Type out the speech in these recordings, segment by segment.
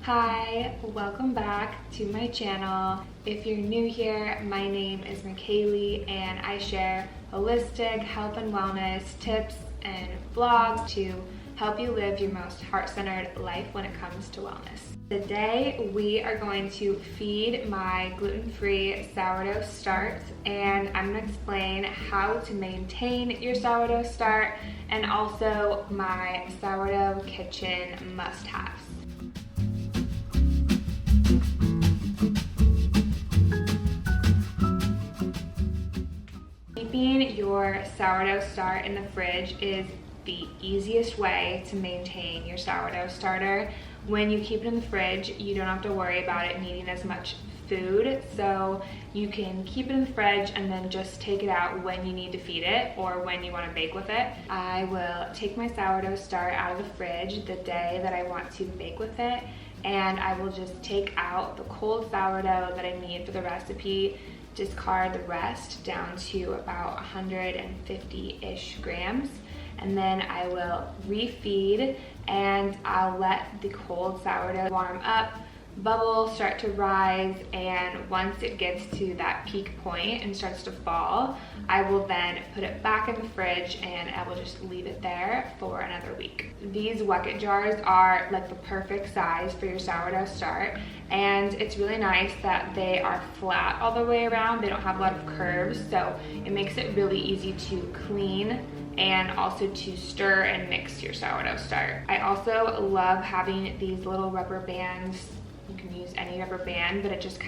Hi, welcome back to my channel. If you're new here, my name is McKaylee and I share holistic health and wellness tips and vlogs to help you live your most heart-centered life when it comes to wellness. Today we are going to feed my gluten-free sourdough starts, and I'm going to explain how to maintain your sourdough start and also my sourdough kitchen must-haves. Keeping your sourdough start in the fridge is the easiest way to maintain your sourdough starter. When you keep it in the fridge, you don't have to worry about it needing as much food, so you can keep it in the fridge and then just take it out when you need to feed it or when you want to bake with it. I will take my sourdough start out of the fridge the day that I want to bake with it, and I will just take out the cold sourdough that I need for the recipe, discard the rest down to about 150-ish grams, and then I will refeed and I'll let the cold sourdough warm up, bubbles start to rise, and once it gets to that peak point and starts to fall, I will then put it back in the fridge and I will just leave it there for another week. These Weck It Jars are like the perfect size for your sourdough start, and it's really nice that they are flat all the way around. They don't have a lot of curves, so it makes it really easy to clean and also to stir and mix your sourdough start. I also love having these little rubber bands. You can use any rubber band, but it just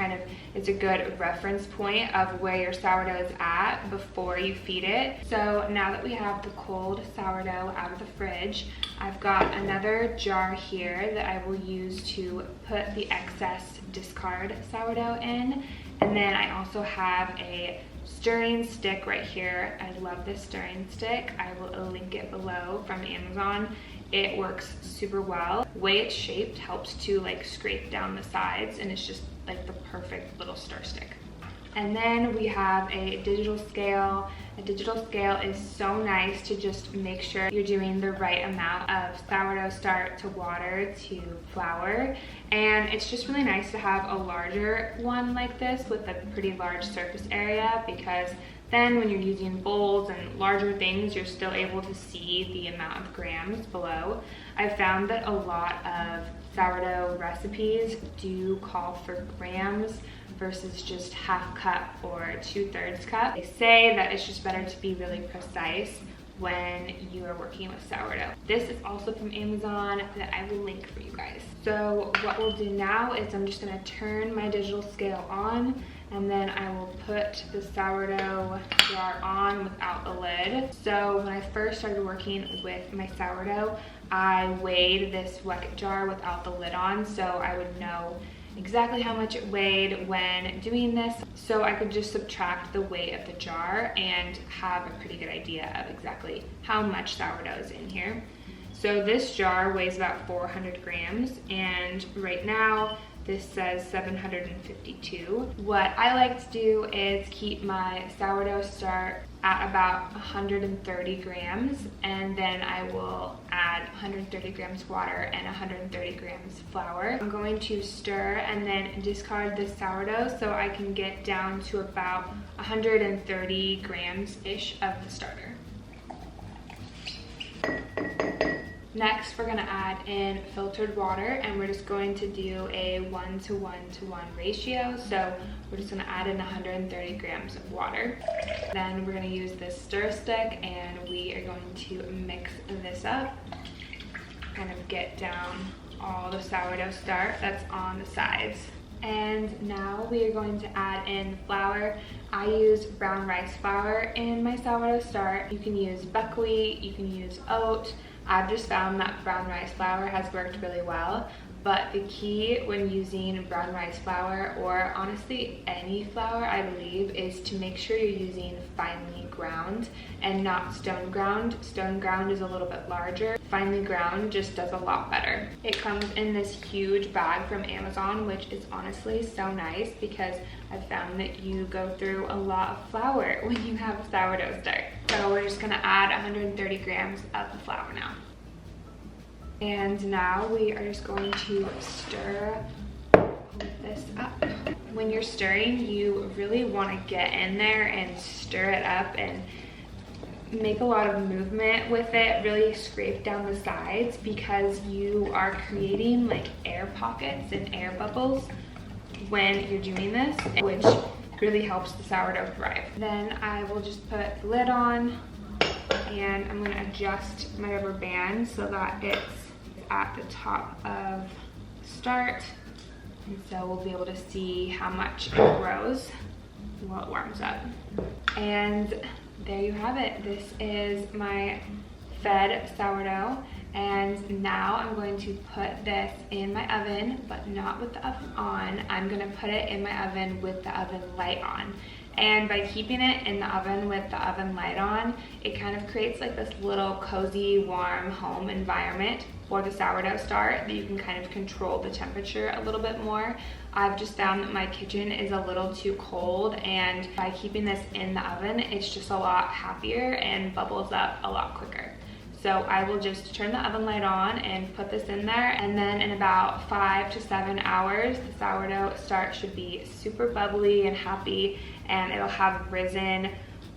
it's a good reference point of where your sourdough is at before you feed it. So now that we have the cold sourdough out of the fridge, I've got another jar here that I will use to put the excess discard sourdough in. And then I also have a stirring stick right here. I love this stirring stick. I will link it below from Amazon. It works super well. The way it's shaped helps to like scrape down the sides, and it's just like the perfect little stir stick. And then we have a digital scale. A digital scale is so nice to just make sure you're doing the right amount of sourdough start to water to flour. And it's just really nice to have a larger one like this with a pretty large surface area, because then when you're using bowls and larger things, you're still able to see the amount of grams below. I've found that a lot of sourdough recipes do call for grams versus just half cup or 2/3 cup. They say that it's just better to be really precise when you are working with sourdough. This is also from Amazon that I will link for you guys. So what we'll do now is I'm just gonna turn my digital scale on, and then I will put the sourdough jar on without the lid. So when I first started working with my sourdough, I weighed this Weck It jar without the lid on, so I would know exactly how much it weighed when doing this, so I could just subtract the weight of the jar and have a pretty good idea of exactly how much sourdough is in here. So this jar weighs about 400 grams, and right now this says 752. What I like to do is keep my sourdough start at about 130 grams, and then I will add 130 grams water and 130 grams flour. I'm going to stir and then discard the sourdough so I can get down to about 130 grams-ish of the starter. Next, we're gonna add in filtered water, and we're just going to do a 1:1:1 ratio. So we're just gonna add in 130 grams of water. Then we're gonna use this stir stick, and we are going to mix this up, kind of get down all the sourdough start that's on the sides. And now we are going to add in flour. I use brown rice flour in my sourdough start. You can use buckwheat, you can use oat. I've just found that brown rice flour has worked really well, but the key when using brown rice flour, or honestly any flour I believe, is to make sure you're using finely ground and not stone ground. Stone ground is a little bit larger. Finely ground just does a lot better. It comes in this huge bag from Amazon, which is honestly so nice because I've found that you go through a lot of flour when you have a sourdough start. So we're just gonna add 130 grams of the flour now. And now we are just going to stir this up. When you're stirring, you really want to get in there and stir it up and make a lot of movement with it, really scrape down the sides, because you are creating like air pockets and air bubbles when you're doing this, which really helps the sourdough thrive. Then I will just put the lid on, and I'm going to adjust my rubber band so that it's at the top of start, and so we'll be able to see how much it grows while it warms up. And there you have it. This is my fed sourdough, and now I'm going to put this in my oven, but not with the oven on. I'm going to put it in my oven with the oven light on. And by keeping it in the oven with the oven light on, it kind of creates like this little cozy, warm home environment for the sourdough start that you can kind of control the temperature a little bit more. I've just found that my kitchen is a little too cold, and by keeping this in the oven, it's just a lot happier and bubbles up a lot quicker. So I will just turn the oven light on and put this in there, and then in about 5 to 7 hours, the sourdough start should be super bubbly and happy, and it'll have risen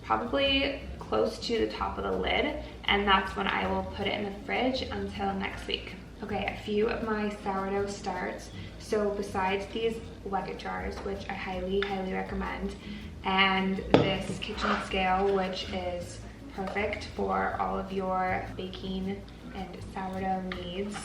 probably close to the top of the lid, and that's when I will put it in the fridge until next week. Okay, a few of my sourdough starts. So besides these Weck It Jars, which I highly, highly recommend, and this kitchen scale, which is perfect for all of your baking and sourdough needs,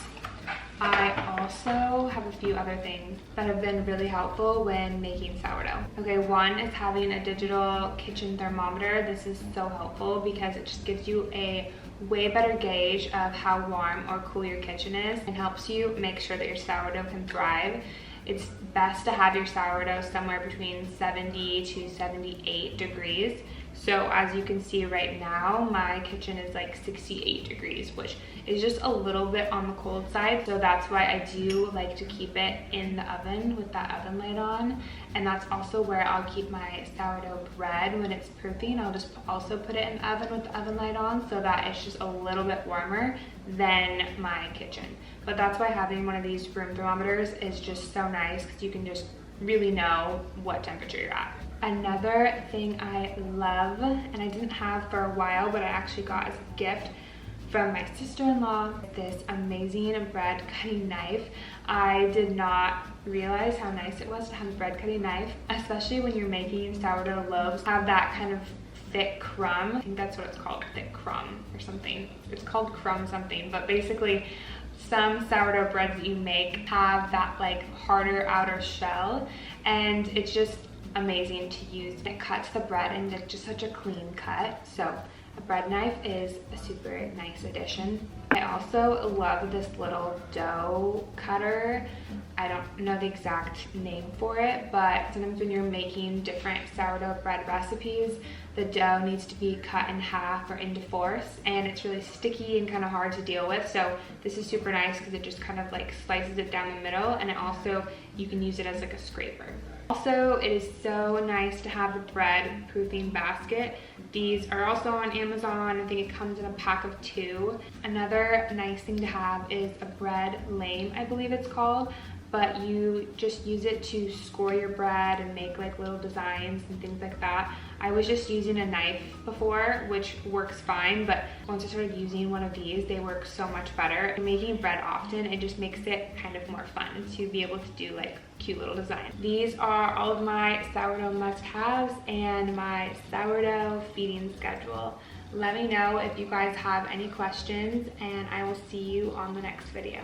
I also have a few other things that have been really helpful when making sourdough. Okay, one is having a digital kitchen thermometer. This is so helpful because it just gives you a way better gauge of how warm or cool your kitchen is, and helps you make sure that your sourdough can thrive. It's best to have your sourdough somewhere between 70 to 78 degrees. So as you can see right now, my kitchen is like 68 degrees, which is just a little bit on the cold side. So that's why I do like to keep it in the oven with that oven light on. And that's also where I'll keep my sourdough bread when it's proofing. I'll just also put it in the oven with the oven light on, so that it's just a little bit warmer than my kitchen. But that's why having one of these room thermometers is just so nice, because you can just really know what temperature you're at. Another thing I love, and I didn't have for a while, but I actually got as a gift from my sister-in-law, this amazing bread cutting knife. I did not realize how nice it was to have a bread cutting knife, especially when you're making sourdough loaves. Have that kind of thick crumb. I think that's what it's called, thick crumb or something. It's called crumb something, but basically some sourdough breads that you make have that like harder outer shell, and it's just amazing to use. It cuts the bread into just such a clean cut. So a bread knife is a super nice addition. I also love this little dough cutter. I don't know the exact name for it, but sometimes when you're making different sourdough bread recipes, the dough needs to be cut in half or into fourths, and it's really sticky and kind of hard to deal with. So this is super nice because it just kind of like slices it down the middle, and it also, you can use it as like a scraper. Also, it is so nice to have the bread proofing basket. These are also on Amazon. I think it comes in a pack of 2. Another nice thing to have is a bread lame, I believe it's called, but you just use it to score your bread and make like little designs and things like that. I was just using a knife before, which works fine, but once I started using one of these, they work so much better. Making bread often, it just makes it kind of more fun to be able to do like cute little designs. These are all of my sourdough must-haves and my sourdough feeding schedule. Let me know if you guys have any questions, and I will see you on the next video.